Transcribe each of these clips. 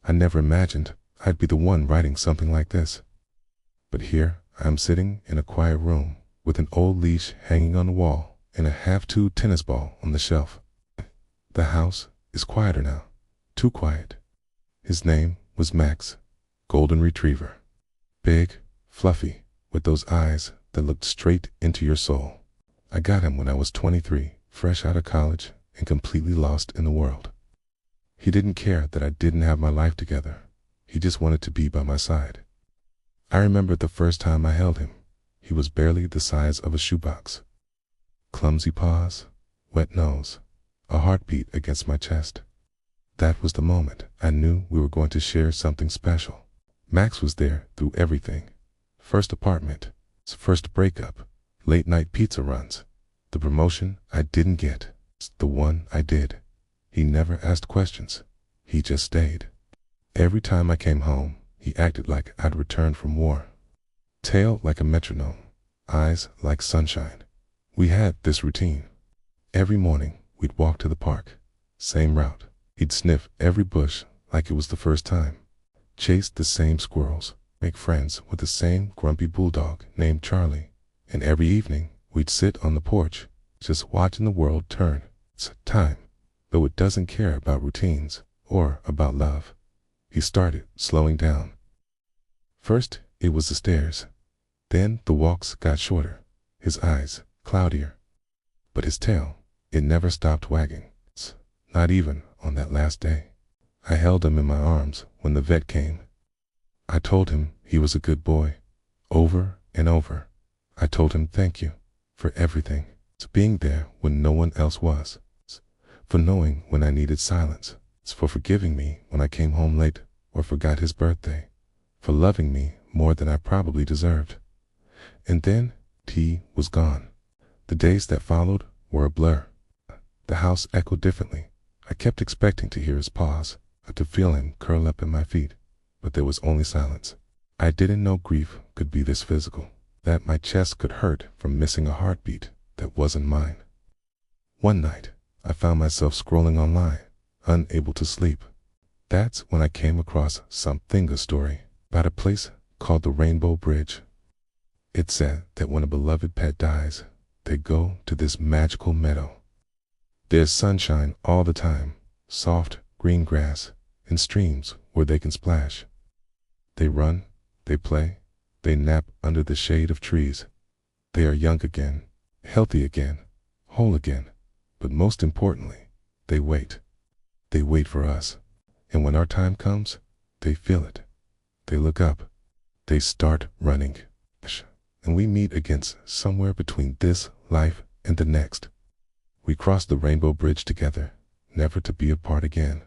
I never imagined I'd be the one writing something like this. But here I am sitting in a quiet room with an old leash hanging on the wall and a half-toed tennis ball on the shelf. The house is quieter now, too quiet. His name was Max, golden retriever. Big, fluffy, with those eyes that looked straight into your soul. I got him when I was 23, fresh out of college and completely lost in the world. He didn't care that I didn't have my life together. He just wanted to be by my side. I remember the first time I held him. He was barely the size of a shoebox. Clumsy paws, wet nose, a heartbeat against my chest. That was the moment I knew we were going to share something special. Max was there through everything. First apartment, first breakup, late night pizza runs, the promotion I didn't get, the one I did. He never asked questions. He just stayed. Every time I came home, he acted like I'd returned from war. Tail like a metronome, eyes like sunshine. We had this routine. Every morning, we'd walk to the park. Same route. He'd sniff every bush like it was the first time. Chase the same squirrels. Make friends with the same grumpy bulldog named Charlie. And every evening, we'd sit on the porch, just watching the world turn. It's time, though it doesn't care about routines or about love. He started slowing down. First, it was the stairs. Then the walks got shorter, his eyes cloudier. But his tail, it never stopped wagging, not even on that last day. I held him in my arms when the vet came. I told him he was a good boy, over and over. I told him thank you for everything, for being there when no one else was, for knowing when I needed silence, for forgiving me when I came home late or forgot his birthday, for loving me more than I probably deserved. And then he was gone. The days that followed were a blur. The house echoed differently. I kept expecting to hear his pause, or to feel him curl up at my feet, but there was only silence. I didn't know grief could be this physical, that my chest could hurt from missing a heartbeat that wasn't mine. One night, I found myself scrolling online, unable to sleep. That's when I came across a story about a place called the Rainbow Bridge. It said that when a beloved pet dies, they go to this magical meadow. There's sunshine all the time, soft green grass, and streams where they can splash. They run, they play, they nap under the shade of trees. They are young again, healthy again, whole again, but most importantly, they wait. They wait for us. And when our time comes, they feel it. They look up. They start running. And we meet against somewhere between this life and the next. We cross the rainbow bridge together, never to be apart again.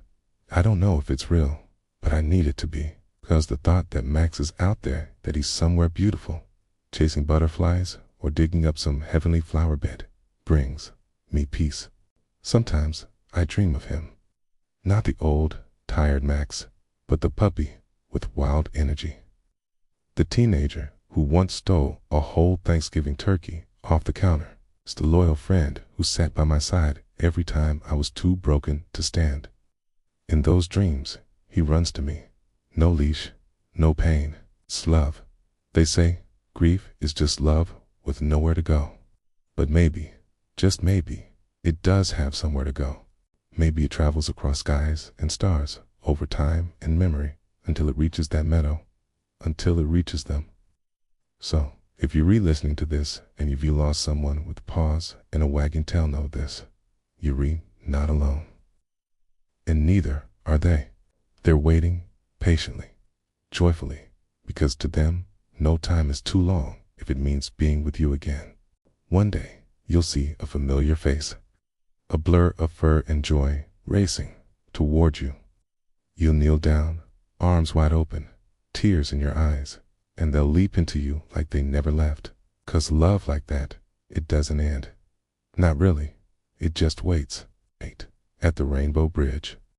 I don't know if it's real, but I need it to be, because the thought that Max is out there, that he's somewhere beautiful, chasing butterflies or digging up some heavenly flower bed, brings me peace. Sometimes I dream of him. Not the old, tired Max, but the puppy with wild energy. The teenager who once stole a whole Thanksgiving turkey off the counter. It's the loyal friend who sat by my side every time I was too broken to stand. In those dreams, he runs to me. No leash, no pain, it's love. They say grief is just love with nowhere to go. But maybe, just maybe, it does have somewhere to go. Maybe it travels across skies and stars, over time and memory, until it reaches that meadow, until it reaches them. So, if you're re-listening to this and you've lost someone with paws and a wagging tail, know this: you're not alone. And neither are they. They're waiting patiently, joyfully, because to them, no time is too long if it means being with you again. One day, you'll see a familiar face, a blur of fur and joy racing toward you. You'll kneel down, arms wide open, tears in your eyes, and they'll leap into you like they never left. 'Cause love like that, it doesn't end. Not really. It just waits, at the Rainbow Bridge.